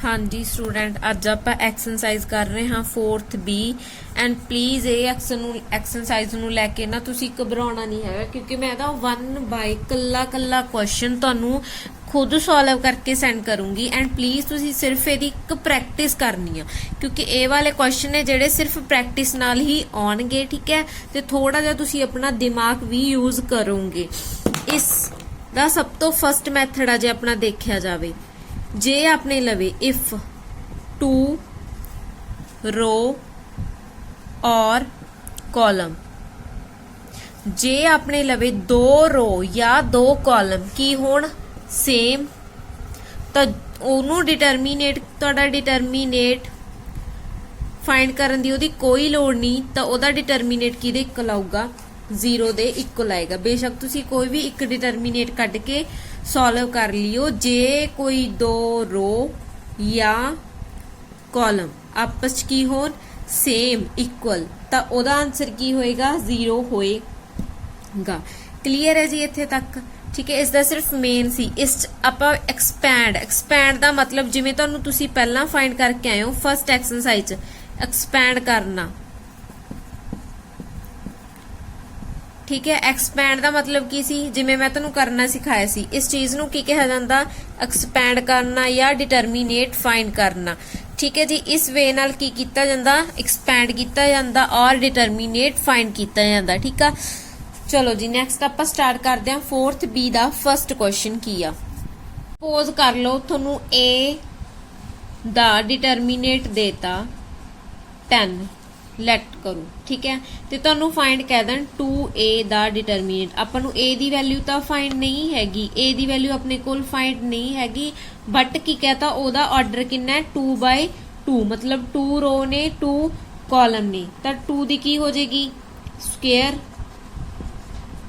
हाँ जी स्टूडेंट, अज आप एक्सरसाइज कर रहे हाँ 4th B एंड प्लीज़ ये एक्सरसाइज नूं लैके ना तुसी घबराउणा नहीं है, क्योंकि मैं ना 1 बाय कल्ला कल्ला क्वेश्चन तुहानूं खुद सॉल्व करके सेंड करूंगी एंड प्लीज़ तुसी सिर्फ इहदी एक प्रैक्टिस करनी है, क्योंकि ये वाले क्वेश्चन ने जिहड़े सिर्फ प्रैक्टिस नाल ही आउणगे। ठीक है, तो थोड़ा जिहा तुसी अपना दिमाग भी यूज़ करोगे। इस दा सब तो फर्स्ट मैथड आ जे अपना देखिया जावे, जे अपने लवे इफ 2 रो और कॉलम, जे अपने लवे 2 रो या 2 कॉलम की होण सेम, तो ओनू डिटरमीनेट तुहाडा डिटरमीनेट फाइंड करन दी ओदी कोई लोड़ नहीं, तो ओदा डिटरमीनेट किहदे इक्वल आऊगा 0 दे इक्वल आएगा। बेशक तुसी कोई भी एक डिटरमीनेट कढ के सॉल्व कर लियो, जे कोई 2 रो या कॉलम आपस की होण सेम इक्वल, तो ओदा आंसर की होएगा 0 होएगा। क्लीयर है जी इत्थे तक? ठीक है, इसका सिर्फ मेन सी इस आपां एक्सपैंड दा मतलब जिवें तुहानूं तुसी पहलां फाइंड करके आए हो फर्स्ट एक्सरसाइज एक्सपैंड करना। ठीक है, एक्सपैंड का मतलब की सी, जिवें मैं तुहानूं करना सिखाया सी, इस चीज नूं की कहा जांदा एक्सपैंड करना या डिटरमीनेट फाइंड करना। ठीक है जी, इस वे नाल की कीता जांदा एक्सपैंड कीता जांदा और डिटरमीनेट फाइंड कीता जांदा। ठीक है, चलो जी नैक्सट आप स्टार्ट करते हैं 4th B का फर्स्ट क्वेश्चन की आ। सपोज कर लो तुहानूं A दा डिटरमीनेट देता 10 लैट करो। ठीक है, तो तुहानूं फाइंड कह दें 2A दा डिटरमीनेट। आपां नूं A दी वैल्यू तो फाइंड नहीं हैगी, A दी वैल्यू अपने कोल फाइंड नहीं हैगी, बट की कहता ओदा ऑर्डर कितना है 2 बाय 2, मतलब 2 रो ने 2 कॉलम ने, तो 2 दी की हो जाएगी स्क्वायर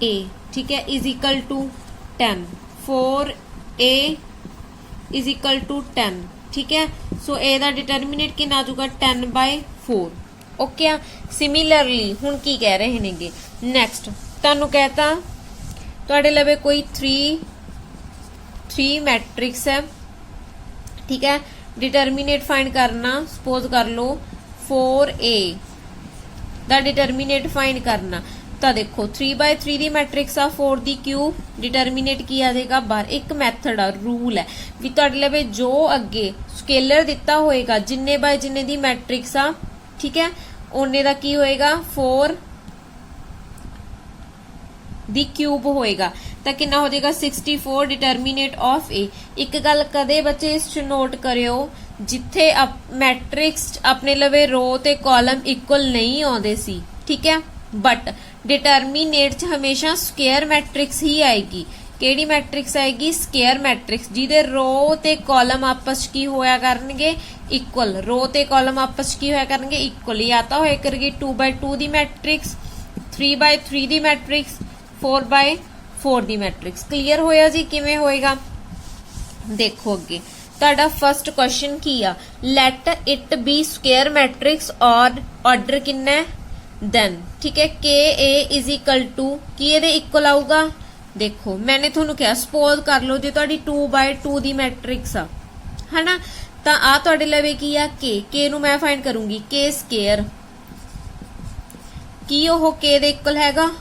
A। ठीक है, is equal to 10, 4A is equal to 10। ठीक है, सो A दा डिटरमीनेट कितना आ जाऊगा 10 बाय 4। ओके, सिमिलरली हुण की कह रहे नेगे नैक्सट, तुहानूं कहता तुहाडे लवे कोई 3 मैट्रिक्स है। ठीक है, डिटरमीनेट फाइंड करना, सपोज कर लो 4A दा डिटरमीनेट फाइंड करना, तो देखो 3 बाय 3 दी मैट्रिक्स आ, 4 दी क्यूब, डिटरमीनेट की आ जाएगा बाहर। एक मैथड आ, रूल है भी तुहाडे लवे जो अगे स्केलर दिता होएगा जिन्ने बाय जिन्ने दी मैट्रिक्स आ, ठीक है, ओने दा की होएगा 4 दी क्यूब होएगा, तो कितना हो जाएगा 64 डिटरमीनेट ऑफ A। एक गल कदे बच्चे इस नोट करियो, जिथे मैट्रिक्स अपने लवे रो ते कॉलम इक्वल नहीं आउंदे सी, ठीक है, बट डिटरमीनेट च हमेशा स्क्वायर मैट्रिक्स ही आएगी। केड़ी मैट्रिक्स आएगी? स्क्वायर मैट्रिक्स, जिहदे रो ते कॉलम आपस की होया करनगे इक्वल, रो ते कॉलम आपस की होया करनगे इक्वल, या तो होया करगी 2 बाय 2 दी मैट्रिक्स, 3 बाय 3 दी मैट्रिक्स, 4 बाय 4 दी मैट्रिक्स। क्लीयर होया जी किवें होएगा? देखो अगे तुहाडा फर्स्ट क्वेश्चन की आ, let it be square matrix और ऑर्डर कितना है देन। ठीक है, KA इज इक्वल टू की ये इक्वल आऊगा। देखो मैंने थोनू क्या सपोज कर लो जो तुहाडी 2 बाय 2 दी मैट्रिक्स आ, है ना, तो आ तुहाडे लवे की आ K नू मैं फाइंड करूंगी K स्क्वायर, की ओह K दे इक्वल हैगा?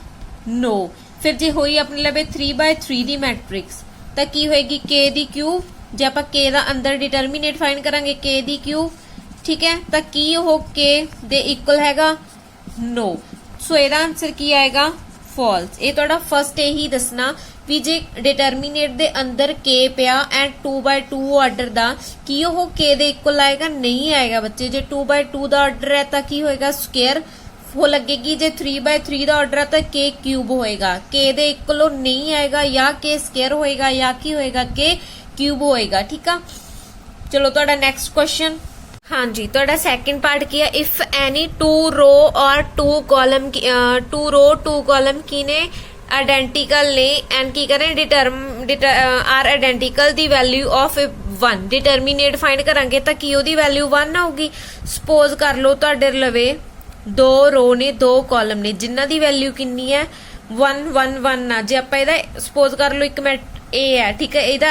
नो। फिर जे होई अपने लवे 3 बाय 3 दी मैट्रिक्स, तो की होएगी K दी क्यूब, जे आपां K दा अंदर डिटरमीनेट फाइंड करांगे K दी क्यूब। ठीक है, तो की ओह K दे इक्वल हैगा? नो। सो एदा आंसर की आएगा? फॉल्स। ये तुहाडा फर्स्ट यही दसना भी जे डिटरमीनेट दे अंदर K पिया एंड 2 बाय 2 ऑर्डर दा की ओह K दे इक्वल आएगा? नहीं आएगा बच्चे। जे 2 बाय 2 दा ऑर्डर है तो की होएगा स्क्वायर हो लगेगी, जे 3 बाय 3 दा ऑर्डर है तो K क्यूब होएगा, K दे इक्वल नहीं आएगा, या K स्क्वायर होएगा या की होएगा K क्यूब होएगा। ठीक है, चलो तुहाडा नेक्स्ट क्वेश्चन। हाँ जी, तो सेकंड पार्ट की है, इफ एनी 2 रो और 2 कॉलम 2 रो 2 कॉलम की ने आइडेंटिकल ने एंड की करें are identical the value of 1, determinant find करांगे तो की ओदी वैल्यू 1 आऊगी। सपोज कर लो तुहाडे लवे 2 रो ने 2 कॉलम ने जिन्हां दी वैल्यू कितनी है 1 1 1 ना, जे आपां इहदा सपोज कर लो एक ए है ठीक है ਇਹਦਾ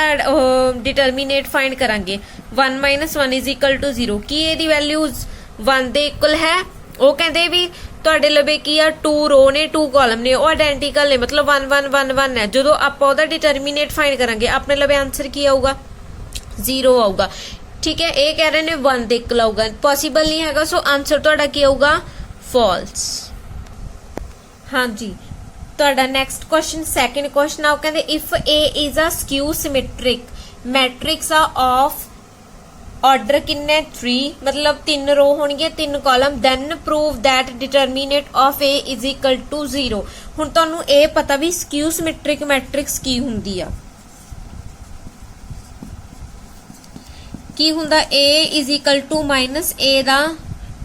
ਡਿਟਰਮੀਨੇਟ ਫਾਈਂਡ ਕਰਾਂਗੇ 1 - 1 = 0 ਕੀ ਇਹਦੀ ਵੈਲਿਊਜ਼ 1 ਦੇ ਇਕੁਅਲ ਹੈ ਉਹ ਕਹਿੰਦੇ ਵੀ ਤੁਹਾਡੇ ਲਵੇ ਕੀ ਆ 2 ਰੋ ਨੇ 2 ਕਾਲਮ ਨੇ ਉਹ ਆਇਡੈਂਟੀਕਲ ਨੇ ਮਤਲਬ 1 1 1 1 ਹੈ ਜਦੋਂ ਆਪਾਂ ਉਹਦਾ ਡਿਟਰਮੀਨੇਟ ਫਾਈਂਡ ਕਰਾਂਗੇ ਆਪਣੇ ਲਵੇ ਆਨਸਰ ਕੀ ਆਊਗਾ 0 ਆਊਗਾ ਠੀਕ ਹੈ ਇਹ ਕਹਿ ਰਹੇ ਨੇ 1 ਦੇ ਇਕੁਅਲ ਆਊਗਾ ਪੋਸੀਬਲ ਨਹੀਂ ਹੈਗਾ ਸੋ ਆਨਸਰ ਤੁਹਾਡਾ ਕੀ ਆਊਗਾ ਫਾਲਸ ਹਾਂਜੀ ਤੁਹਾਡਾ ਨੈਕਸਟ ਕੁਐਸਚਨ ਸੈਕੰਡ ਕੁਐਸਚਨ ਆ ਉਹ ਕਹਿੰਦੇ if A is a skew symmetric matrix of order ਕਿੰਨੇ 3 ਮਤਲਬ 3 ਰੋ ਹੋਣਗੇ 3 column then prove that determinant of A is equal to 0 ਹੁਣ ਤੁਹਾਨੂੰ ਇਹ ਪਤਾ ਵੀ skew symmetric matrix ਕੀ ਹੁੰਦੀ ਆ ਕੀ ਹੁੰਦਾ A is equal to minus A the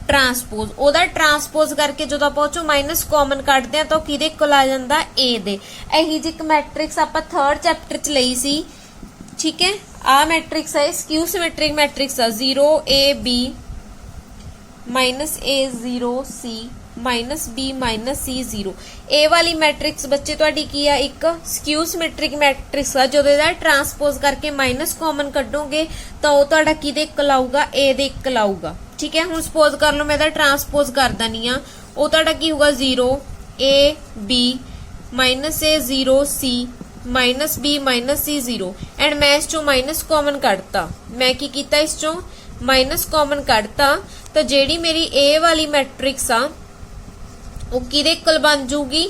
transpose ਉਹਦਾ ट्रांसपोज करके ਜਦੋਂ ਆਪਾਂ ਉਹ ਚੋਂ ਮਾਈਨਸ ਕਾਮਨ ਕੱਢਦੇ ਆ ਤਾਂ ਉਹ ਕਿਹਦੇ ਕੋਲ ਆ ਜਾਂਦਾ A ਦੇ ਇਹੀ ਜਿਹੀ ਇੱਕ ਮੈਟ੍ਰਿਕਸ ਆਪਾਂ 3rd ਚੈਪਟਰ ਚ ਲਈ ਸੀ ਠੀਕ ਹੈ ਆ ਮੈਟ੍ਰਿਕਸ ਹੈ ਸਕਿਊ ਸਿਮੈਟ੍ਰਿਕ ਮੈਟ੍ਰਿਕਸ ਆ 0AB -A0C -B -C 0 ਇਹ ਵਾਲੀ ਮੈਟ੍ਰਿਕਸ ਬੱਚੇ ਤੁਹਾਡੀ ਕੀ ਆ ਇੱਕ ਸਕਿਊ ਸਿਮੈਟ੍ਰਿਕ ਮੈਟ੍ਰਿਕਸ ਆ ਜਦੋਂ ਇਹਦਾ ਟਰਾਂਸਪੋਜ਼ ਕਰਕੇ ਮਾਈਨਸ ਕਾਮਨ ਕੱਢੋਗੇ ਤਾਂ ਉਹ ਤੁਹਾਡਾ ਕਿਹਦੇ ਇਕੁਅਲ ਆਊਗਾ A ਦੇ ਇਕੁਅਲ ਆਊਗਾ ठीक है ਹੁਣ ਸਪੋਜ਼ ਕਰ ਲਓ ਮੈਂ ਇਹਦਾ ਟਰਾਂਸਪੋਜ਼ ਕਰ ਦਨੀ ਆ ਉਹ ਤੁਹਾਡਾ ਕੀ ਹੋਊਗਾ 0AB -A0C -B -C 0 and ਮੈਂ ਇਸ ਚੋਂ ਮਾਈਨਸ ਕਾਮਨ ਕੱਢਤਾ ਮੈਂ ਕੀ ਕੀਤਾ ਇਸ ਚੋਂ ਮਾਈਨਸ ਕਾਮਨ ਕੱਢਤਾ ਤਾਂ ਜਿਹੜੀ ਮੇਰੀ A ਵਾਲੀ ਮੈਟ੍ਰਿਕਸ ਆ ਉਹ ਕਿਹਦੇ ਇਕੁਅਲ ਬਣ ਜੂਗੀ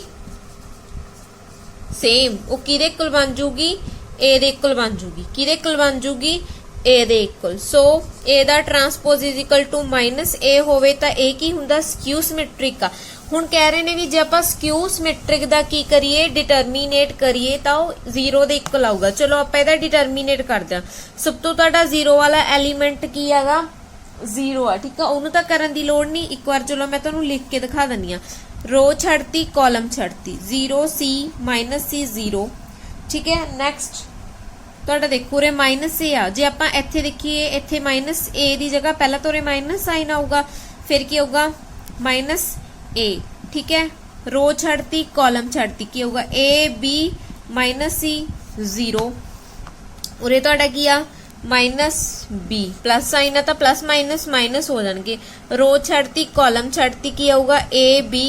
ਸੇਮ ਉਹ ਕਿਹਦੇ ਇਕੁਅਲ ਬਣ ਜੂਗੀ A ਦੇ ਇਕੁਅਲ ਬਣ ਜੂਗੀ ਕਿਹਦੇ ਇਕੁਅਲ ਬਣ ਜੂਗੀ A ਦੇ ਇਕੁਅਲ ਸੋ A ਦਾ ਟਰਾਂਸਪੋਜ਼ -A ਹੋਵੇ ਤਾਂ ਇਹ ਕੀ ਹੁੰਦਾ ਸਕਿਊ ਸਿਮੈਟ੍ਰਿਕ ਆ ਹੁਣ ਕਹਿ ਰਹੇ ਨੇ ਵੀ ਜੇ ਆਪਾਂ ਸਕਿਊ ਸਿਮੈਟ੍ਰਿਕ ਦਾ ਕੀ ਕਰੀਏ ਡਿਟਰਮੀਨੇਟ ਕਰੀਏ ਤਾਂ ਉਹ 0 ਦੇ ਇਕੁਅਲ ਆਊਗਾ ਚਲੋ ਆਪਾਂ ਇਹਦਾ ਡਿਟਰਮੀਨੇਟ ਕਰਦੇ ਆ ਸਭ ਤੋਂ ਤੁਹਾਡਾ 0 ਵਾਲਾ ਐਲੀਮੈਂਟ ਕੀ ਹੈਗਾ 0 ਆ ਠੀਕ ਆ ਉਹਨੂੰ ਤਾਂ ਕਰਨ ਦੀ ਲੋੜ ਨਹੀਂ ਇੱਕ ਵਾਰ ਚਲੋ ਮੈਂ ਤੁਹਾਨੂੰ ਲਿਖ ਕੇ ਦਿਖਾ ਦਿੰਨੀ ਆ ਰੋ ਛੱਡਤੀ ਕਾਲਮ ਛੱਡਤੀ 0C -C 0 ਠੀਕ ਹੈ ਨੈਕਸਟ ਤੁਹਾਡਾ ਦੇਖੋ ਰੇ -A ਆ ਜੇ ਆਪਾਂ ਇੱਥੇ ਦੇਖੀਏ ਇੱਥੇ -A ਦੀ ਜਗ੍ਹਾ ਪਹਿਲਾਂ ਤੋਂ ਰੇ ਮਾਈਨਸ ਸਾਈਨ ਆਊਗਾ ਫਿਰ ਕੀ ਹੋਊਗਾ -A ਠੀਕ ਹੈ ਰੋ ਛੱਡਤੀ ਕਾਲਮ ਛੱਡਤੀ ਕੀ ਹੋਊਗਾ AB -C 0 ਉਰੇ ਤੁਹਾਡਾ ਕੀ ਆ -B ਪਲੱਸ ਸਾਈਨ ਆ ਤਾਂ ਪਲੱਸ ਮਾਈਨਸ ਹੋ ਜਾਣਗੇ ਰੋ ਛੱਡਤੀ ਕਾਲਮ ਛੱਡਤੀ ਕੀ ਆਊਗਾ AB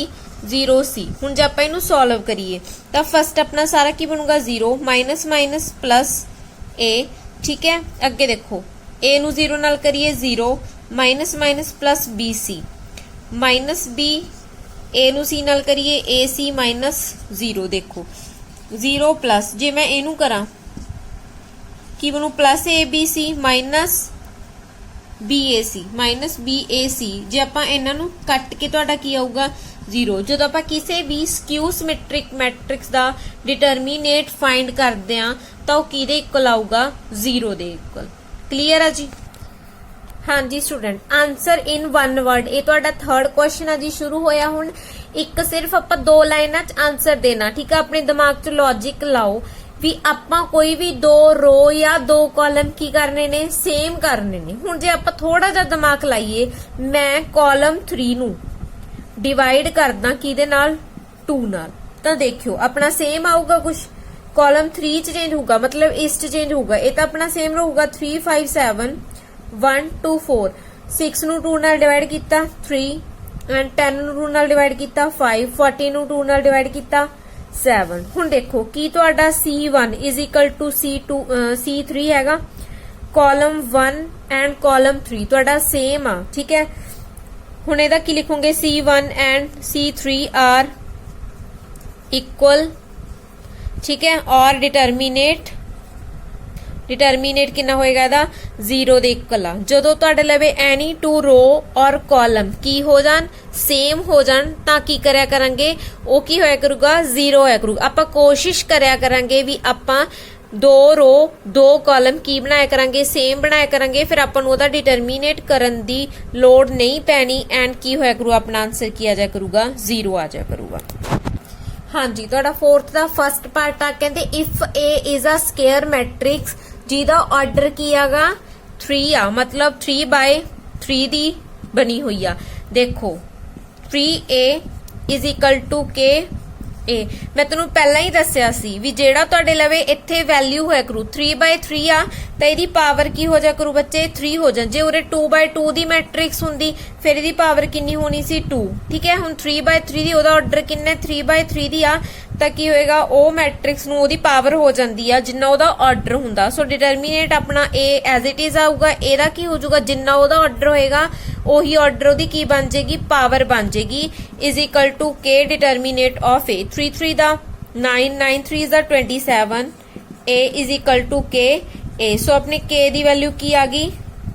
0C ਹੁਣ ਜੇ ਆਪਾਂ ਇਹਨੂੰ ਸੋਲਵ ਕਰੀਏ ਤਾਂ ਫਸਟ ਆਪਣਾ ਸਾਰਾ ਕੀ ਬਣੂਗਾ 0 -+ A ठीक है अगे देखो A नु 0 नाल करिए 0 -+ BC -B A नु C नाल करिए AC -0 देखो 0+ जे मैं इनू करा की बनू +ABC -BAC जे आपां इन्हां नू कट के तुहाडा की आऊगा 0 ਜਦੋਂ ਆਪਾਂ ਕਿਸੇ ਵੀ ਸਕਿਊ ਸਿਮੈਟ੍ਰਿਕ ਮੈਟ੍ਰਿਕਸ ਦਾ ਡਿਟਰਮੀਨੇਟ ਫਾਈਂਡ ਕਰਦੇ ਆ ਤਾਂ ਉਹ ਕਿਹਦੇ ਇਕੁਅਲ ਆਊਗਾ 0 ਦੇ ਇਕੁਅਲ ਕਲੀਅਰ ਆ ਜੀ ਹਾਂਜੀ student answer in one word ਇਹ ਤੁਹਾਡਾ ਥਰਡ ਕੁਐਸਚਨ ਆ ਜੀ ਸ਼ੁਰੂ ਹੋਇਆ ਹੁਣ ਇੱਕ ਸਿਰਫ ਆਪਾਂ 2 ਲਾਈਨਾਂ 'ਚ ਆਨਸਰ ਦੇਣਾ ਠੀਕ ਆ ਆਪਣੇ ਦਿਮਾਗ 'ਚ ਲੌਜੀਕ ਲਾਓ ਵੀ ਆਪਾਂ ਕੋਈ ਵੀ 2 ਰੋ ਜਾਂ 2 ਕਾਲਮ ਕੀ ਕਰਨੇ ਨੇ ਸੇਮ ਕਰਨੇ ਨੇ ਹੁਣ ਜੇ ਆਪਾਂ ਥੋੜਾ ਜਿਹਾ ਦਿਮਾਗ ਲਾਈਏ ਮੈਂ ਕਾਲਮ 3 ਨੂੰ डिवाइड करदा किदे नाल 2 नाल तो देखियो अपना सेम आऊगा कुछ कॉलम 3 च चेंज होगा मतलब इस च चेंज होगा ये तो अपना सेम रहूगा 3 5 7 1 2 4 6 नु 2 नाल डिवाइड कीता 3 एंड 10 नु 2 नाल डिवाइड कीता 5 40 नु 2 नाल डिवाइड कीता 7 हुण देखो की तुहाडा C1 = C3 हैगा कॉलम 1 एंड कॉलम 3 तुहाडा सेम आ ठीक है ਹੁਣ ਇਹਦਾ ਕੀ ਲਿਖੋਗੇ C1 and C3 are equal ਠੀਕ ਹੈ ਔਰ ਡਿਟਰਮੀਨੇਟ ਕਿੰਨਾ ਹੋਏਗਾ ਇਹਦਾ 0 ਦੇ ਇਕੁਅਲ ਆ ਜਦੋਂ ਤੁਹਾਡੇ ਲਵੇ ਐਨੀ 2 ਰੋ ਔਰ ਕਾਲਮ ਕੀ ਹੋ ਜਾਣ ਸੇਮ ਹੋ ਜਾਣ ਤਾਂ ਕੀ ਕਰਿਆ ਕਰਾਂਗੇ ਉਹ ਕੀ ਹੋਇਆ ਕਰੂਗਾ 0 ਹੋਇਆ ਕਰੂਗਾ ਆਪਾਂ ਕੋਸ਼ਿਸ਼ ਕਰਿਆ ਕਰਾਂਗੇ ਵੀ ਆਪਾਂ 2 रो 2 ਕਾਲਮ ਕੀ ਬਣਾਇਆ ਕਰਾਂਗੇ ਸੇਮ ਬਣਾਇਆ ਕਰਾਂਗੇ ਫਿਰ ਆਪਾਂ ਨੂੰ ਉਹਦਾ ਡਿਟਰਮੀਨੇਟ ਕਰਨ ਦੀ ਲੋੜ ਨਹੀਂ ਪੈਣੀ ਐਂਡ ਕੀ ਹੋਇਆ ਕਰੂ ਆਪਣਾ ਆਨਸਰ ਕੀ ਆ ਜਾਇਆ ਕਰੂਗਾ 0 ਆ ਜਾਇਆ ਕਰੂਗਾ ਹਾਂਜੀ ਤੁਹਾਡਾ ਫੋਰਥ ਦਾ ਫਸਟ ਪਾਰਟ ਆ ਕਹਿੰਦੇ if A is a square matrix ਜਿਹਦਾ ਆਰਡਰ ਕੀ ਆਗਾ 3 ਆ ਮਤਲਬ 3/3 ਦੀ ਬਣੀ ਹੋਈ ਆ ਦੇਖੋ 3A is equal to K ए मैं तेनू पहला ही दसिया सी भी जेड़ा तुहाडे लवे इत्थे वैल्यू होया करू 3/3 आ तो इहदी पावर की हो जा करू बच्चे 3 हो जा। जे उरे 2/2 दी मैट्रिक्स हुंदी फिर इहदी पावर किन्नी होनी सी 2। ठीक है हुण 3/3 दी ओहदा ऑर्डर किन्ना 3/3 दी आ तो की होएगा ओ मैट्रिक्स नू ओहदी पावर हो जांदी आ जिन्ना ओहदा ऑर्डर हुंदा। सो डिटरमिनेट अपना ए एज इट इज आऊगा एदा की हो जाऊगा जिन्ना ओहदा ऑर्डर होएगा ओही ऑर्डर ओहदी की बन जाएगी पावर बन जाएगी इज इक्वल टू के डिटरमिनेट ऑफ ए 3 दा 9 3 दा 27 ए इज इक्वल टू के ए। सो अपने के दी वैल्यू की आ गई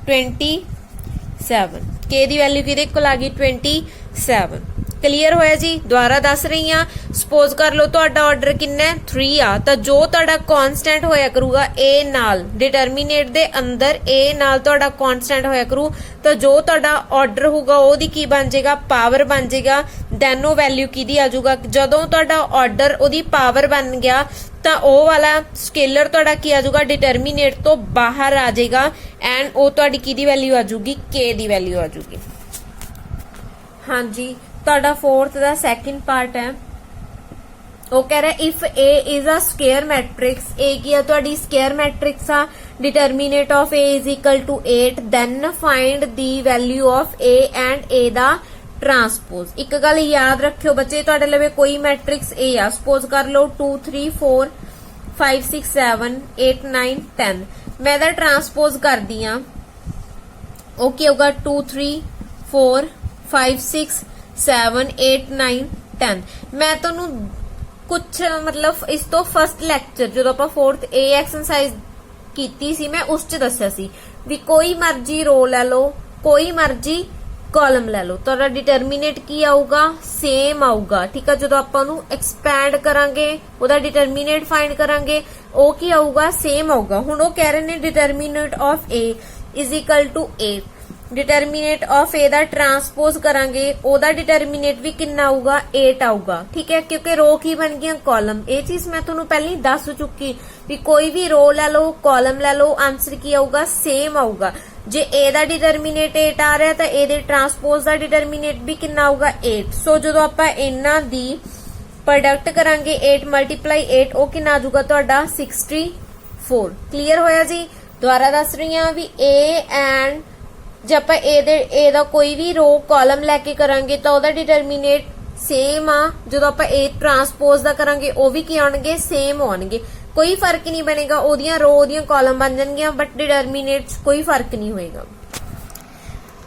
27 के दी वैल्यू किहदे कोल आ गई 27। क्लीयर होया जी। दोबारा दस रही हाँ सपोज कर लो तुहाडा ऑर्डर किन्ना 3 आ तो जो तुहाडा कांस्टेंट होया करूगा ए नाल डिटरमिनेट दे अंदर ए नाल तुहाडा कांस्टेंट होया करू तो जो तुहाडा ऑर्डर होगा ओदी की बन जाएगा पावर बन जाएगा। दैन वो वैल्यू किहदी आ जाऊगा जदों तुहाडा ऑर्डर ओदी पावर बन गया तो ओ वाला स्केलर तुहाडा की आ जाऊगा डिटरमिनेट तो बाहर आ जाएगा एंड ओ तुहाडी किहदी वैल्यू आ जाऊगी के दी वैल्यू आ जाऊगी। हाँ जी तुहाडा फोर्थ दा सैकेंड पार्ट है वो कह रहा है if A is a square matrix A की है तुहाडी स्केयर मैट्रिक्स आ determinant of A is equal to 8 then find the value of A and A दा ट्रांसपोज। एक गल याद रखियो बच्चे तुहाडे लवे कोई मैट्रिक्स ए आ सपोज कर लो 2 3 4 5 6 7 8 9 10 मैं इहदा ट्रांसपोज कर दी हां ओ की होगा 2 3 4 5 6 7 8 9 10। मैं तुहानू कुछ मतलब इस तो फर्स्ट लैक्चर जो आप फोर्थ ए एक्सरसाइज कीती सी मैं उस च दस्सिया सी भी कोई मर्जी रो लै लो कोई मर्जी कॉलम लै लो तो डिटरमिनेट की आऊगा सेम आऊगा। ठीक है जो आप एक्सपैंड करांगे ओदा डिटरमिनेट फाइंड करांगे ओ की आऊगा सेम आऊगा। हुण ओ कह रहे ने determinant of A is equal to 8 determinant of A दा ट्रांसपोज करांगे ओदा डिटरमिनेट भी कितना आऊगा 8 आऊगा। ठीक है क्योंकि रो की बन गया कॉलम ये चीज मैं तुहानू पहले ही दस चुकी भी कोई भी रो लै लो कॉलम लै लो आंसर की आऊगा सेम आऊगा। जे ए दा डिटरमिनेट 8 आ रहा तो ए दे ट्रांसपोज दा डिटरमिनेट भी कितना आऊगा 8। सो जो आपां इन्हां दी प्रोडक्ट करांगे 8 मल्टीप्लाई 8 ओ कितना आ जाऊगा तुहाडा 64। क्लीयर होया जी। दोबारा दस रही हां भी ए एंड जे आप ए दा कोई भी रो कॉलम लैके करांगे तो ओदा डिटरमिनेट सेम आ जो आप ए ट्रांसपोज दा करांगे ओ भी की आउणगे सेम आउणगे कोई फर्क नहीं बनेगा ओदियां रो ओदियां कॉलम बन जाणगियां बट डिटरमिनेट कोई फर्क नहीं होएगा।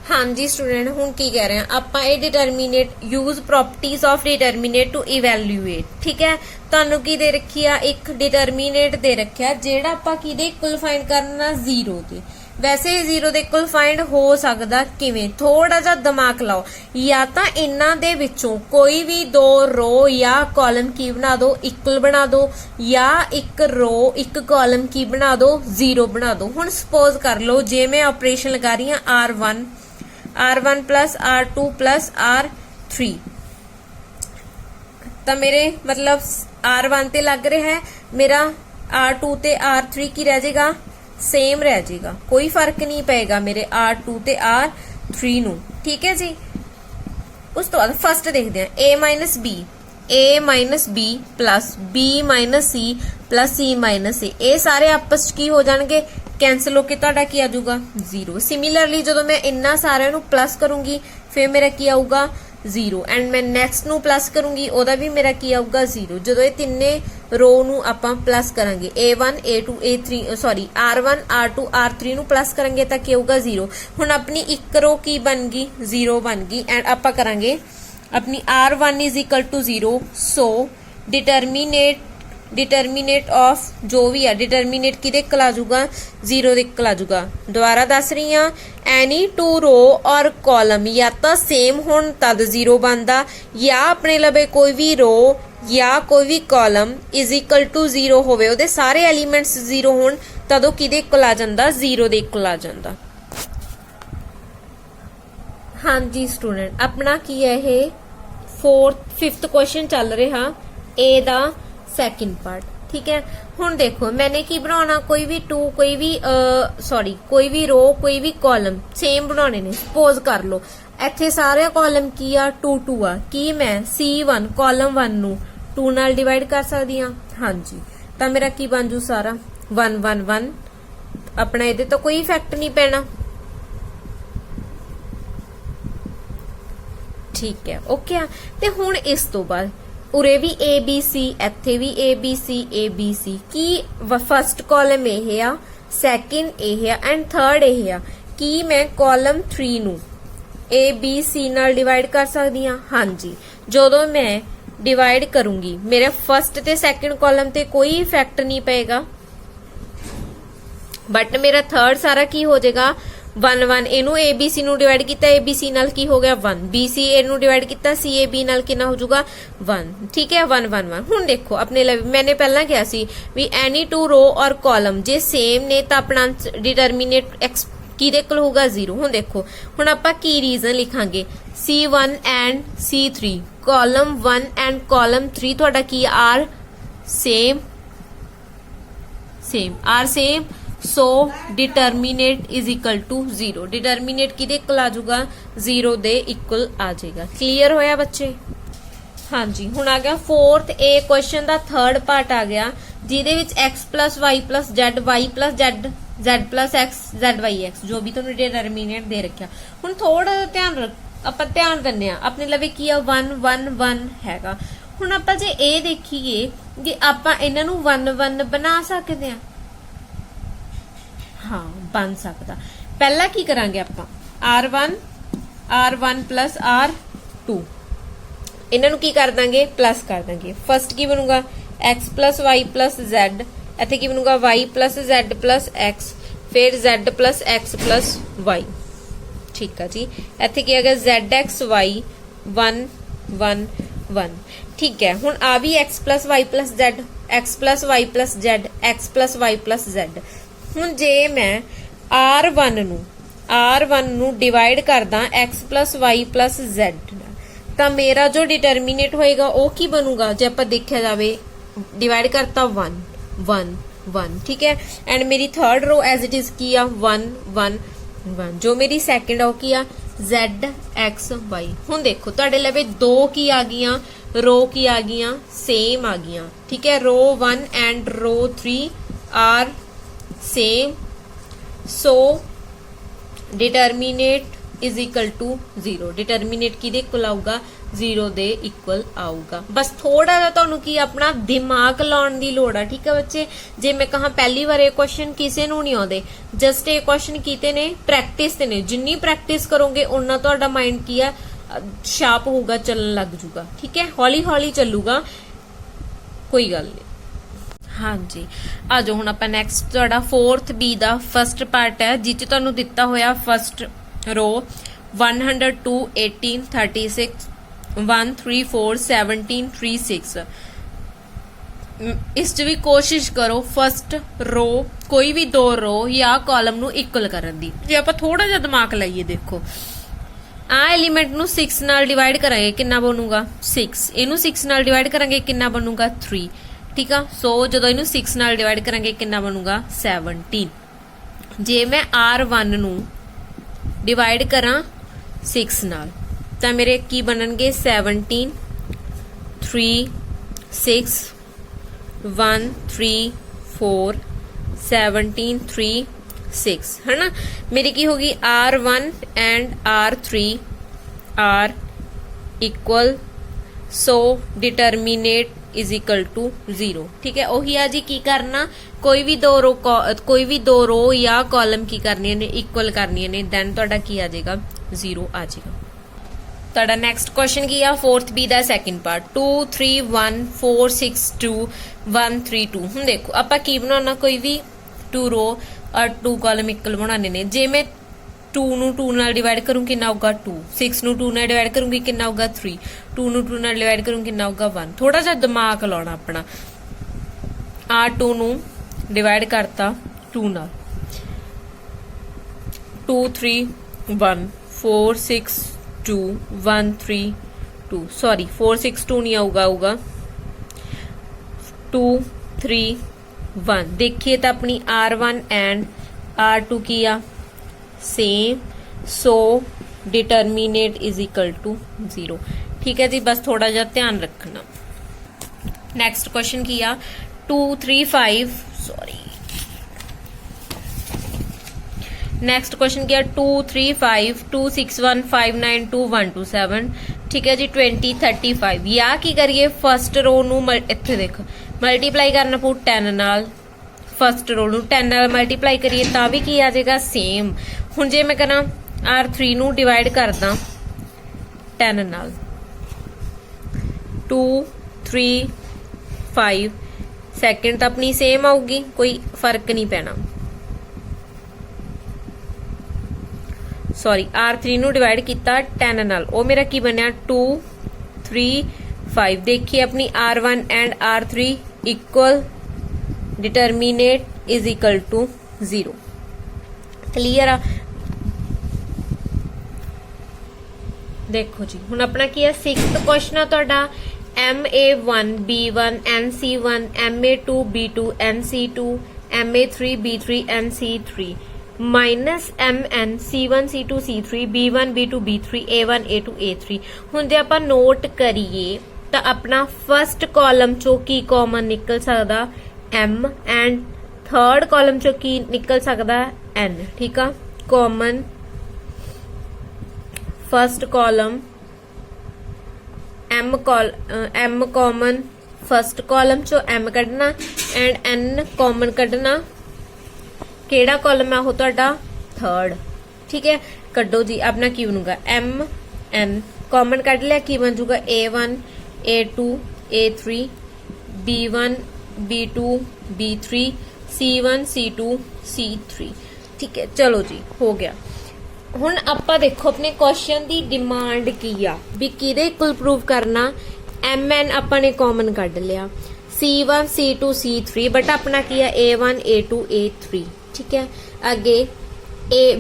हाँ जी स्टूडेंट हुण की कह रहे हैं आपां A determinant use properties of determinant to evaluate. ठीक है तुहानू की दे रखी आ एक डिटरमिनेट दे रखिया जेड़ा आपां किहदे इक्वल फाइंड करना 0 दे। वैसे 0 दे इक्वल फाइंड हो सकदा किवें थोड़ा जा दिमाग लाओ या तो इन्हां दे विचों कोई भी दो रो या कॉलम की बना दो इक्वल बना दो या एक रो एक कॉलम की बना दो 0 बना दो। हुण सपोज कर लो जे मैं ऑपरेशन लगा रही हां R1 plus R2 plus R3 तो मेरे मतलब R1 ते लग रहा है मेरा R2 ते R3 की रह जाएगा सेम रह जाएगा कोई फर्क नहीं पेगा मेरे R2 ते R3 नू। ठीक है जी। उस तो बाद फर्स्ट देखते हैं a minus B plus b minus C plus c minus A ये सारे आपस की हो जाएंगे कैंसल होके तुहाडा की आ जाऊगा 0। सिमिलरली जो मैं इन्ना सारे प्लस करूंगी फिर मेरा की आऊगा 0 एंड मैं नैक्सट नू प्लस करूंगी ओदा भी मेरा की आऊगा 0। जो ये तिन्ने रो नू आपां प्लस करांगे A1 A2 A3 sorry R1 R2 R3 नू प्लस करांगे तां की आऊगा 0। हुण अपनी एक रो की बन गई 0 बन गई एंड आपां करांगे अपनी R1 is equal to 0। So determinant of जो भी है डिटरमिनेट किहदे कोल आ जाऊगा 0 दे कोल आ जाऊगा। दोबारा दस रही हां एनी टू रो और कॉलम या तो सेम होण तद 0 बनदा या अपने लबे कोई भी रो या कोई भी कॉलम इज इक्वल टू 0 होवे ओदे सारे एलीमेंट्स 0 होण तदों किहदे कोल आ जांदा 0 दे कोल आ जांदा। हाँ जी स्टूडेंट अपना की है ये फिफ्थ क्वेश्चन चल रहा ए दा सैकेंड पार्ट। ठीक है हुण देखो मैंने की बनाना कोई भी कोई भी रो कोई भी कॉलम सेम बनाने ने। सपोज कर लो इत्थे सारे कॉलम की आ 2 2 आ की मैं C1 कॉलम 1 नू 2 ਨਾਲ ਡਿਵਾਈਡ ਕਰ ਸਕਦੀ ਹਾਂ? ਹਾਂਜੀ। ਤਾਂ ਮੇਰਾ ਕੀ ਬਣ ਜੂ ਸਾਰਾ 1 1 1। ਆਪਣਾ ਇਹਦੇ ਤੋਂ ਕੋਈ ਇਫੈਕਟ ਨਹੀਂ ਪੈਣਾ। ਠੀਕ ਹੈ, ਓਕੇ ਆ। ਤੇ ਹੁਣ ਇਸ ਤੋਂ ਬਾਅਦ ਉਰੇ ਵੀ ABC, ਇੱਥੇ ਵੀ ABC ABC। ਕੀ ਫਸਟ ਕਾਲਮ ਇਹ ਆ, ਸੈਕਿੰਡ ਇਹ ਆ ਐਂਡ ਥਰਡ ਇਹ ਆ। ਕੀ ਮੈਂ ਕਾਲਮ 3 ਨੂੰ ABC ਨਾਲ ਡਿਵਾਈਡ ਕਰ ਸਕਦੀ ਹਾਂ? ਹਾਂਜੀ। ਜਦੋਂ ਮੈਂ ਡਿਵਾਈਡ ਕਰੂੰਗੀ ਮੇਰੇ ਫਸਟ ਤੇ ਸੈਕਿੰਡ ਕਾਲਮ ਤੇ ਕੋਈ ਇਫੈਕਟ ਨਹੀਂ ਪਏਗਾ, ਬਟ ਮੇਰਾ ਥਰਡ ਸਾਰਾ ਕੀ ਹੋ ਜਾਏਗਾ 1 1। ਇਹਨੂੰ ABC ਨੂੰ ਡਿਵਾਈਡ ਕੀਤਾ, ABC ਨਾਲ ਕੀ ਹੋ ਗਿਆ 1। BC ਇਹਨੂੰ ਡਿਵਾਈਡ ਕੀਤਾ, CAB ਨਾਲ ਕਿੰਨਾ ਹੋ ਜਾਊਗਾ 1। ਠੀਕ ਹੈ, 1 1 1। ਹੁਣ ਦੇਖੋ ਆਪਣੇ ਲਈ ਮੈंने ਪਹਿਲਾਂ ਕਿਹਾ ਸੀ ਵੀ ਐਨੀ ਟੂ ਰੋ ਔਰ ਕਾਲਮ ਜੇ ਸੇਮ ਨੇ ਤਾਂ ਆਪਣਾ ਡਿਟਰਮੀਨੇਟ x ਕਿਹਦੇ ਕੋਲ ਹੋਊਗਾ 0। ਹੁਣ ਦੇਖੋ ਹੁਣ ਆਪਾਂ ਕੀ ਰੀਜ਼ਨ ਲਿਖਾਂਗੇ C1 and C3। Column 1 and column 3 ਤੁਹਾਡਾ ਕੀ are same are same. So determinant is equal to 0। Determinant ਕਿਹਦੇ ਇਕੁਅਲ ਆ ਜਾਊਗਾ 0 ਦੇ ਇਕੁਅਲ ਆ ਜਾਏਗਾ। ਕਲੀਅਰ ਹੋਇਆ ਬੱਚੇ? ਹਾਂਜੀ। ਹੁਣ ਆ ਗਿਆ 4th A question the third part ਆ ਗਿਆ, ਜਿਹਦੇ ਵਿੱਚ x + y + z y + z z + x z y x ਜੋ ਵੀ ਤੁਹਾਨੂੰ ਡਿਟਰਮੀਨੇਟ ਦੇ ਰੱਖਿਆ। ਹੁਣ ਥੋੜਾ ਆਪਾਂ ਧਿਆਨ ਦਿੰਨੇ ਆ ਆਪਣੇ ਲਵੇ ਕੀ ਆ 1 1 1 ਹੈਗਾ। ਹੁਣ ਆਪਾਂ ਜੇ ਇਹ ਦੇਖੀਏ ਕਿ ਆਪਾਂ ਇਹਨਾਂ ਨੂੰ 1 1 ਬਣਾ ਸਕਦੇ ਆ? ਹਾਂ, ਬਣ ਸਕਦਾ। ਪਹਿਲਾਂ ਕੀ ਕਰਾਂਗੇ ਆਪਾਂ r1 + r2 ਇਹਨਾਂ ਨੂੰ ਕੀ ਕਰ ਦਾਂਗੇ ਪਲੱਸ ਕਰ ਦਾਂਗੇ। ਫਸਟ ਕੀ ਬਣੂਗਾ x + y + z। ਇੱਥੇ ਕੀ ਬਣੂਗਾ y + z + x, ਫਿਰ z + x + y। ਠੀਕ ਆ ਜੀ। ਇੱਥੇ ਕੀ ਆ ਗਿਆ zx y 1 1 1। ਠੀਕ ਹੈ। ਹੁਣ ਆ ਵੀ x + y + z, x + y + z, x + y + z। ਹੁਣ ਜੇ ਮੈਂ r1 ਨੂੰ ਡਿਵਾਈਡ ਕਰਦਾ x + y + z ਤਾਂ ਮੇਰਾ ਜੋ ਡਿਟਰਮੀਨੇਟ ਹੋਏਗਾ ਉਹ ਕੀ ਬਣੂਗਾ? ਜੇ ਆਪਾਂ ਦੇਖਿਆ ਜਾਵੇ ਡਿਵਾਈਡ ਕਰਤਾ 1 1 1। ਠੀਕ ਹੈ। ਐਂਡ ਮੇਰੀ ਥਰਡ ਰੋ ਐਜ਼ ਇਟ ਇਜ਼ ਕੀ ਆ 1 1 1। ਜੋ ਮੇਰੀ ਸੈਕਿੰਡ ਆ ਕੀ ਆ zx y। ਹੁਣ ਦੇਖੋ ਤੁਹਾਡੇ ਲਵੇ ਦੋ ਕੀ ਆ ਗਈਆਂ ਰੋ ਕੀ ਆ ਗਈਆਂ ਸੇਮ ਆ ਗਈਆਂ। ਠੀਕ ਹੈ। ਰੋ 1 and row 3 are same, so determinate is equal to 0। determinate ਕਿਹਦੇ ਇਕੁਅਲ ਆਊਗਾ 0 ਦੇ ਇਕੁਅਲ ਆਊਗਾ। ਬਸ ਥੋੜਾ ਜਿਹਾ ਤੁਹਾਨੂੰ ਕੀ ਆਪਣਾ ਦਿਮਾਗ ਲਾਉਣ ਦੀ ਲੋੜ ਆ। ਠੀਕ ਹੈ ਬੱਚੇ। ਜੇ ਮੈਂ ਕਹਾਂ ਪਹਿਲੀ ਵਾਰ ਇਹ ਕੁਐਸਚਨ ਕਿਸੇ ਨੂੰ ਨਹੀਂ ਆਉਂਦੇ, ਜਸਟ ਇਹ ਕੁਐਸਚਨ ਕੀਤੇ ਨੇ ਪ੍ਰੈਕਟਿਸ ਤੇ ਨੇ। ਜਿੰਨੀ ਪ੍ਰੈਕਟਿਸ ਕਰੋਗੇ ਉਨਾ ਤੁਹਾਡਾ ਮਾਈਂਡ ਕੀ ਆ ਸ਼ਾਰਪ ਹੋਊਗਾ, ਚੱਲਣ ਲੱਗ ਜੂਗਾ। ਠੀਕ ਹੈ। ਹੌਲੀ ਹੌਲੀ ਚੱਲੂਗਾ, ਕੋਈ ਗੱਲ ਨਹੀਂ। ਹਾਂਜੀ। ਆ ਜਾਓ ਹੁਣ ਆਪਾਂ ਨੈਕਸਟ ਤੁਹਾਡਾ 4th B ਦਾ ਫਸਟ ਪਾਰਟ ਹੈ, ਜਿਸ 'ਚ ਤੁਹਾਨੂੰ ਦਿੱਤਾ ਹੋਇਆ ਫਸਟ ਰੋ 102 18 36 1 3 4 17 3 6। ਇਸ 'ਚ ਵੀ ਕੋਸ਼ਿਸ਼ ਕਰੋ ਫਸਟ ਰੋ ਕੋਈ ਵੀ ਦੋ ਰੋ ਜਾਂ ਕਾਲਮ ਨੂੰ ਇਕੁਅਲ ਕਰਨ ਦੀ। ਜੇ ਆਪਾਂ ਥੋੜਾ ਜਿਹਾ ਦਿਮਾਗ ਲਾਈਏ, ਦੇਖੋ ਆ ਐਲੀਮੈਂਟ ਨੂੰ 6 ਨਾਲ ਡਿਵਾਈਡ ਕਰਾਂਗੇ ਕਿੰਨਾ ਬਣੂਗਾ 6। ਇਹਨੂੰ 6 ਨਾਲ ਡਿਵਾਈਡ ਕਰਾਂਗੇ ਕਿੰਨਾ ਬਣੂਗਾ 3। ਠੀਕ ਆ। ਸੋ ਜਦੋਂ ਇਹਨੂੰ 6 ਨਾਲ ਡਿਵਾਈਡ ਕਰਾਂਗੇ ਕਿੰਨਾ ਬਣੂਗਾ 17। ਜੇ ਮੈਂ r1 ਨੂੰ ਡਿਵਾਈਡ ਕਰਾਂ 6 ਨਾਲ ਤਾਂ ਮੇਰੇ ਕੀ ਬਣਨਗੇ 17 3 6 1 3 4 17 3 6 है ना। मेरी की होगी r1 and r3 are equal. So determinant is equal to 0। ठीक है। ਉਹੀ ਆ ਜੀ ਕੀ ਕਰਨਾ ਕੋਈ ਵੀ ਦੋ ਰੋ ਜਾਂ ਕਾਲਮ ਕੀ ਕਰਨੀਆਂ ਨੇ ਇਕੁਅਲ ਕਰਨੀਆਂ ਨੇ, ਦੈਨ ਤੁਹਾਡਾ ਕੀ ਆ ਜਾਏਗਾ 0 ਆ ਜਾਏਗਾ। ਤੁਹਾਡਾ ਨੈਕਸਟ ਕੁਐਸਚਨ ਕੀ ਆ 4th B ਦਾ ਸੈਕਿੰਡ ਪਾਰਟ 2 3 1 4 6 2 1 3 2। ਹੁਣ ਦੇਖੋ ਆਪਾਂ ਕੀ ਬਣਾਉਣਾ ਕੋਈ ਵੀ 2 ਰੋ ਔਰ 2 ਕਾਲਮ ਇਕੁਅਲ ਬਣਾਉਣੇ ਨੇ। ਜੇ ਮੈਂ 2 ਨੂੰ 2 ਨਾਲ ਡਿਵਾਈਡ ਕਰੂੰ ਕਿੰਨਾ ਹੋਊਗਾ 2। 6 ਨੂੰ 2 ਨਾਲ ਡਿਵਾਈਡ ਕਰੂੰਗੀ ਕਿੰਨਾ ਹੋਊਗਾ 3। 2 ਨੂੰ 2 ਨਾਲ ਡਿਵਾਈਡ ਕਰੂੰ ਕਿੰਨਾ ਹੋਊਗਾ 1। ਥੋੜਾ ਜਿਹਾ ਦਿਮਾਗ ਲਾਉਣਾ ਆਪਣਾ। r2 ਨੂੰ ਡਿਵਾਈਡ ਕਰਤਾ 2 ਨਾਲ 2 3 1 4 6 2 1 3 2। सॉरी 4 6 2 नहीं आऊगा 2 3 1। देखिए तो अपनी r1 एंड r2 की आ same. So determinant is equal to 0। ठीक है जी। बस थोड़ा जा ध्यान रखना। ਨੈਕਸਟ ਕੁਐਸਚਨ ਕੀ ਆ 235 ਸੌਰੀ ਨੈਕਸਟ ਕੁਐਸਚਨ ਕੀ ਆ 235 261 592 127 ठीक है जी 20 35 या की करिए फर्स्ट रो नू इत्थे देखो मल्टीप्लाई करना पऊ 10 नाल फर्स्ट रो नू 10 नाल मल्टीप्लाई करिए तां भी की आ जाएगा सेम। हुण जे मैं करा R3 नू डिवाइड करदा 10 नाल 2 3 5 सैकेंड तो अपनी सेम आऊगी कोई फर्क नहीं पैना सॉरी R3 नू डिवाइड किया 10 नाल ओ मेरा की बनया 2 3 5 देखिए अपनी R1 and R3 equal determinant is equal to 0 clear आ। देखो जी हुण अपना की है 6th क्वेश्चन आ तुहाडा MA1 B1 NC1 MA2 B2 NC2 MA3 B3 NC3 minus MN C1 C2 C3 B1 B2 B3 A1 A2 A3 हुण जे आपां नोट करिए तो अपना फर्स्ट कॉलम चो की कॉमन निकल सकदा M एंड थर्ड कॉलम चो की निकल सकदा N ठीक आ। Common first column M common first column चो M कढना एंड N कॉमन कढना केड़ा कॉलम है वो तुहाडा थर्ड ठीक है। कड्डो जी अपना की बनूगा MN कॉमन कढ लिया की बन जूगा A1 A2 A3 B1 B2 B3 C1 C2 C3 ठीक है। चलो जी हो गया। हुण आपां देखो अपने क्वेश्चन दी डिमांड की आ भी किहदे इक्वल प्रूव करना MN आपां ने कॉमन कढ लिया C1 C2 C3 बट अपना की है A1 A2 A3 ठीक है। अगे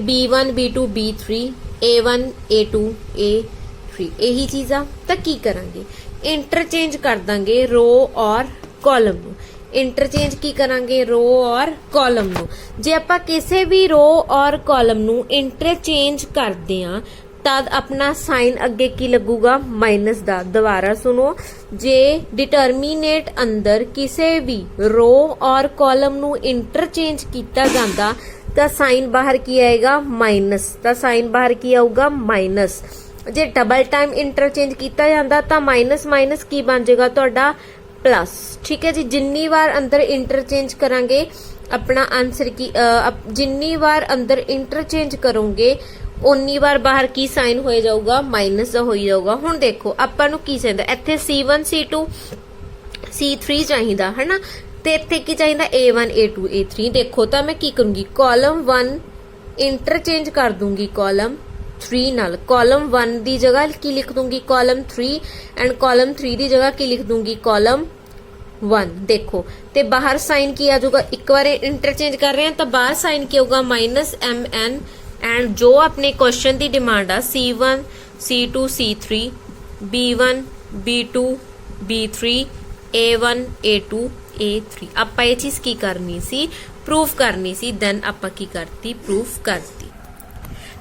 B1 B2 B3 A1 A2 A3 यही चीज आ तो की करांगे इंटरचेंज कर देंगे रो और कॉलम नू इंटरचेंज की करांगे रो और कॉलम नू जे आपां किसी भी रो और कॉलम नू इंटरचेंज करदे आ तद अपना साइन अगे की लगूगा माइनस दा। दोबारा सुनो जे डिटरमिनेट अंदर किसी भी रो और कॉलम नू इंटरचेंज किया जाता तो साइन बाहर की आएगा माइनस तो साइन बाहर की आऊगा माइनस। जे डबल टाइम इंटरचेंज किया जाता तो माइनस माइनस की बन जाएगा तुहाडा प्लस ठीक है जी। जिन्नी बार अंदर इंटरचेंज करांगे अपना आंसर की जिन्नी बार अंदर इंटरचेंज करोगे उन्नी बार बाहर की साइन हो जाऊगा माइनस हो जाऊगा। हुण देखो आपां नूं की चाहिदा इत्थे C1 C2 C3 चाहिदा है ना ते इत्थे की चाहिदा A1 A2 A3 देखो तो मैं की करूंगी कॉलम 1 इंटरचेंज कर दूंगी कॉलम 3 नाल कॉलम 1 दी जगह की लिख दूंगी कॉलम 3 एंड कॉलम 3 दी जगह की लिख दूंगी कॉलम 1 देखो ते बाहर साइन की आ जाऊगा एक बार इंटरचेंज कर रहे हैं तो बाहर साइन की होगा माइनस MN एंड जो अपने क्वेश्चन की डिमांड आ C1 C2 C3 B1 B2 B3 A1 A2 A3 आपां ये चीज की करनी सी प्रूफ करनी सी देन आपां की करती प्रूफ करती।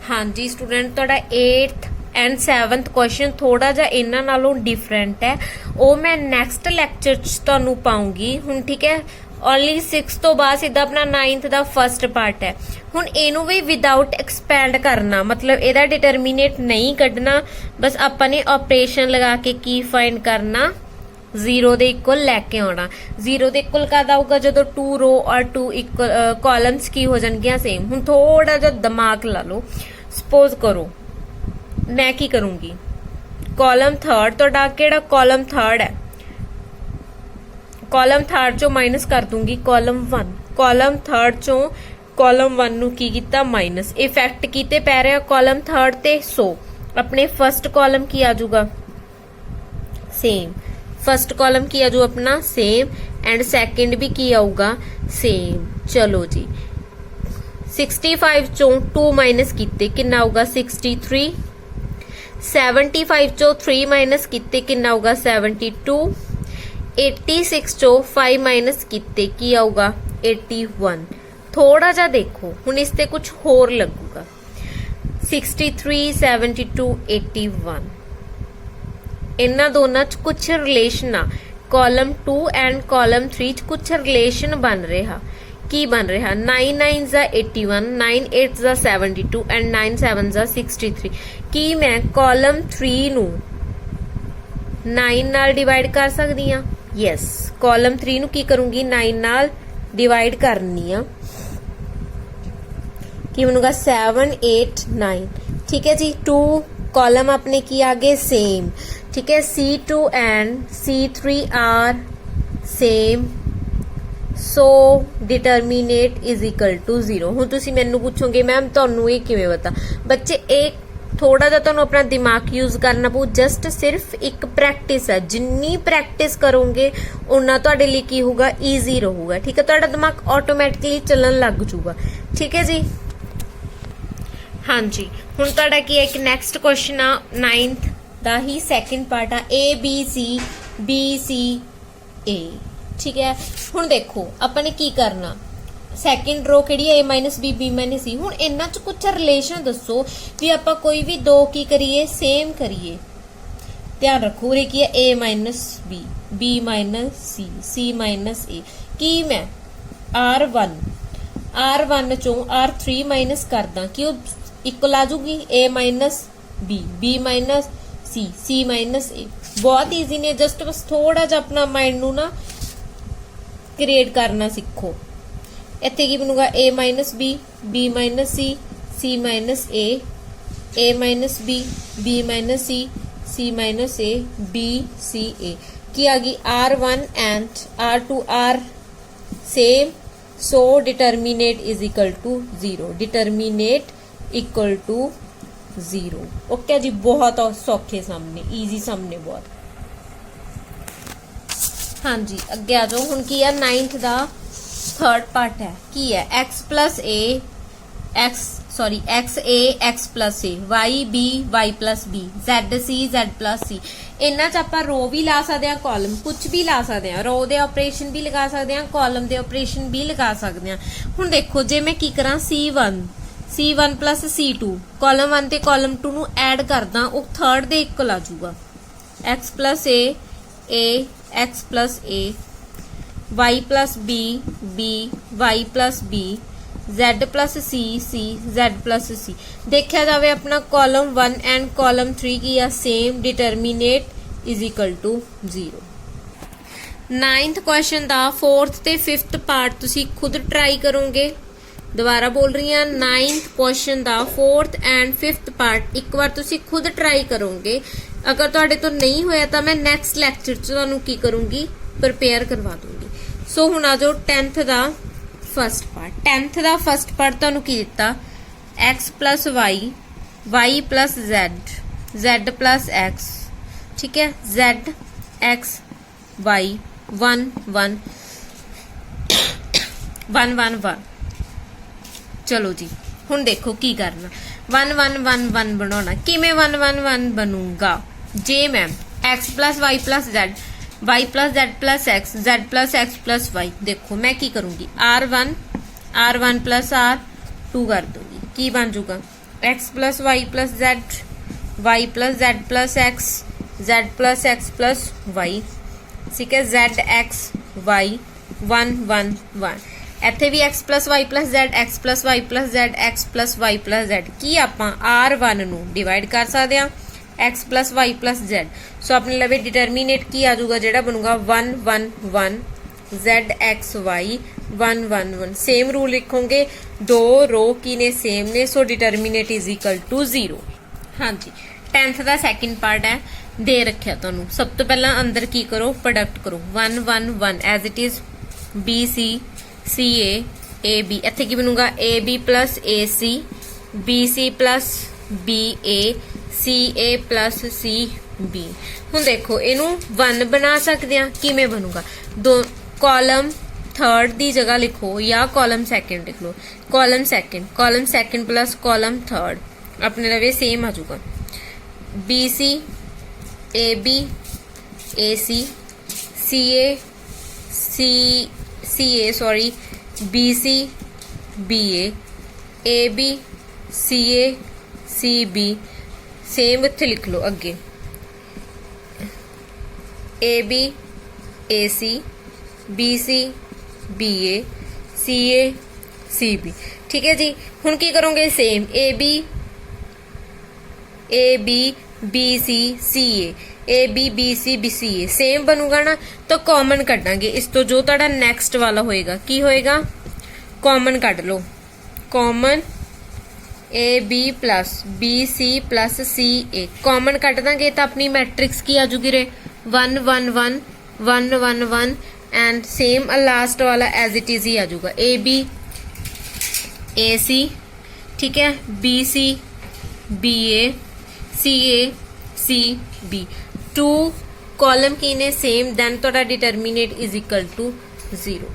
हाँ जी स्टूडेंट तुहाडा 8th एंड 7th क्वेश्चन थोड़ा जा इन्हां नालों डिफरेंट है वो मैं नैक्सट लैक्चर च तुहानूं पाऊंगी हुण ठीक है। ओनली 6 तो बाद सीधा अपना 9th दा फर्स्ट पार्ट है। हुण इनू भी विदाउट एक्सपैंड करना मतलब इहदा डिटरमिनेट नहीं कढना बस आपां ने ऑपरेशन लगा के की फाइंड करना 0 दे इक्वल लैके आना। 0 दे इक्वल कद आऊगा जदों 2 रो और 2 इक्वल कॉलम्स की हो जाणगियां सेम। हुण थोड़ा जिहा दिमाग ला लो सपोज करो मैं की करूंगी कॉलम थर्ड तुहाडा किहड़ा कॉलम थर्ड है कॉलम थर्ड चो माइनस कर दूंगी कॉलम 1 कॉलम थर्ड चो कॉलम 1 नू की कीता माइनस इफेक्ट कीते पै रहा कॉलम थर्ड ते सो अपने फर्स्ट कॉलम की आजूगा सेम फर्स्ट कॉलम की आजू अपना सेम एंड सेकंड भी की आऊगा सेम। चलो जी 65 चो 2 माइनस कीते कितना आऊगा 63 75 चो 3 माइनस कीते कितना आऊगा 72 86 चो 5 माइनस कीते की आऊगा 81। थोड़ा जा देखो हुण इसते कुछ होर लगूगा 63 72 81 इन्हां दोनों च कुछ रिलेशन आ कॉलम 2 एंड कॉलम 3 च कुछ रिलेशन बन रहा की बन रहा 9 9 जा 81 9 8 जा 72 एंड 9 7 जा 63 की मैं कॉलम 3 नू 9 नाल डिवाइड कर सकदी हां यस कॉलम 3 नू की करूंगी 9 नाल डिवाइड करनी आ की बनूगा 7 8 9 ठीक है जी 2 कॉलम अपने की आगे सेम ठीक है C2 and C3 are same so determinant is equal to 0 हुण तुसीं मैनूं पुछोगे मैम तुहानूं ये किवें पता बच्चे एक थोड़ा जिहा तुहानूं अपना दिमाग यूज करना पऊ जस्ट सिर्फ एक प्रैक्टिस है जिन्नी प्रैक्टिस करोगे उन्ना तुहाडे लई की होगा ईजी रहूगा ठीक है तुहाडा दिमाग ऑटोमैटिकली चलन लग जूगा ठीक है जी हाँ जी हुण तुहाडा की है एक नैक्सट क्वेश्चन आ 9th दा ही सैकेंड पार्ट आ ABC A ठीक है हुण देखो ਆਪਾਂ ਨੇ ਕੀ ਕਰਨਾ ਸੈਕਿੰਡ रो ਕਿਹੜੀ ਹੈ A-B B-C ਹੁਣ ਇਹਨਾਂ ਚ ਕੁਝ ਰਿਲੇਸ਼ਨ ਦੱਸੋ ਵੀ ਆਪਾਂ ਕੋਈ ਵੀ ਦੋ ਕੀ ਕਰੀਏ ਸੇਮ ਕਰੀਏ ਧਿਆਨ ਰੱਖੋ ਉਰੇ ਕੀ ਹੈ A-B B-C C-A ਕੀ ਮੈਂ R1 ਚੋਂ R3 ਮਾਈਨਸ ਕਰਦਾ ਕਿ ਉਹ ਇਕੁਅਲ ਆ ਜੂਗੀ A-B B-C C-A ਬਹੁਤ ਈਜ਼ੀ ਨੇ ਜਸਟ ਬਸ ਥੋੜਾ ਜਿਹਾ ਆਪਣਾ ਮਾਈਂਡ ਨੂੰ ਨਾ क्रिएट करना सीखो इत्थे की बनूगा A-B B-C C-A A-B B-C C-A B-C-A की आ गई R1 and R2 are same so determinant is equal to 0 determinant equal to 0 okay जी बहुत सौखे सामने ईजी सामने बहुत हाँ जी अगे आ जाओ हुण की है 9th दा थर्ड पार्ट है की है x a x plus a y b y plus b z plus c इन्हां च आपां रो भी ला सकते हैं कॉलम कुछ भी ला सकते हैं रो दे ऑपरेशन भी लगा सकते हैं कॉलम दे ऑपरेशन भी लगा सकते हैं हुण देखो जे मैं की करा C1 plus C2 कॉलम 1 ते कॉलम 2 नूं ऐड करदा वो थर्ड दे इक्वल आ जाऊगा x plus a x plus a y plus b y plus b z plus c z plus c देखा जाए अपना कॉलम 1 एंड कॉलम 3 की या same determinant is equal to 0 9th question दा 4th ते 5th पार्ट तुसी खुद try करोगे दोबारा बोल रही हैं 9th क्वेश्चन दा 4th एंड 5th पार्ट एक बार तुसी खुद ट्राई करोगे अगर तुहाडे तो नहीं होया तो मैं नैक्सट लैक्चर च तुहानूं की करूंगी प्रिपेयर करवा दूंगी सो हुण आ जाओ 10th दा फर्स्ट पार्ट 10th दा फर्स्ट पार्ट तुहानूं की दित्ता x plus y plus z plus x ठीक है z x y 1 1 1 1 1 चलो जी हुण देखो की करना 1 1 1 1 बनाना किवें 1 1 1 बनूगा जे ma'am x plus y plus z plus x z plus y देखो मैं की करूंगी r1 plus r2 कर दूंगी की बन जाऊगा x plus y plus z plus x z plus y ठीक है z x y 1 1 1 ਇੱਥੇ ਵੀ x plus y plus z x plus y plus z x plus y plus z ਕੀ ਆਪਾਂ r1 ਨੂੰ divide ਕਰ ਸਕਦੇ ਹਾਂ x plus y plus z ਸੋ ਆਪਣੇ ਲਵੇ ਡਿਟਰਮੀਨੇਟ ਕੀ ਆ ਜਾਊਗਾ ਜਿਹੜਾ ਬਣੂਗਾ 1 1 1 z x y 1 1 1 same rule लिखोगे दो रो की ने सेम ने सो डिटरमिनेट इज इक्वल टू 0 हाँ जी 10th ਦਾ ਸੈਕਿੰਡ ਪਾर्ट है दे रखिया ਤੁਹਾਨੂੰ सब तो पहला अंदर की करो प्रोडक्ट करो 1 1 1 as it is BC CA AB ਇੱਥੇ ਕੀ ਬਣੂਗਾ AB plus AC BC plus BA CA plus CB ਹੁਣ ਦੇਖੋ ਇਹਨੂੰ 1 ਬਣਾ ਸਕਦੇ ਆ ਕਿਵੇਂ ਬਣੂਗਾ ਦੋ ਕਾਲਮ थर्ड ਦੀ ਜਗ੍ਹਾ ਲਿਖੋ ਜਾਂ ਕਾਲਮ ਸੈਕਿੰਡ ਲਿਖ ਲਓ column second plus column third ਆਪਣੇ ਲਵੇ ਸੇਮ ਆ ਜਾਊਗਾ BC AB AC CA sorry BC BA AB CA CB same इत्थे लिख लो अगे AB AC, BC, BA, CA, CB। ठीक है जी। ਹੁਣ ਕੀ ਕਰੋਗੇ? Same AB, BC, CA, AB, BC, BCA same ਬਣੂਗਾ ਨਾ, ਤਾਂ ਕਾਮਨ ਕੱਢਾਂਗੇ ਇਸ ਤੋਂ। ਜੋ ਤੁਹਾਡਾ ਨੈਕਸਟ ਵਾਲਾ ਹੋਏਗਾ ਕੀ ਹੋਏਗਾ? ਕਾਮਨ ਕੱਢ ਲਓ। Common AB plus BC plus CA common ਕੱਢ ਦਾਂਗੇ ਤਾਂ ਆਪਣੀ ਮੈਟ੍ਰਿਕਸ ਕੀ ਆ ਜੂਗੀ ਰੇ? 1 1 1 1 1 1 ਐਂਡ ਸੇਮ ਲਾਸਟ ਵਾਲਾ ਐਜ਼ ਇਟ ਇਜ਼ ਹੀ ਆ ਜੂਗਾ। AB, AC, ਠੀਕ ਹੈ, BC, BA, CA, CB। 2 column ਕੀ ਨੇ? ਸੇਮ। ਦੈਨ ਤੁਹਾਡਾ ਡਿਟਰਮੀਨੇਟ ਇਜ਼ ਇਕੁਅਲ ਟੂ 0।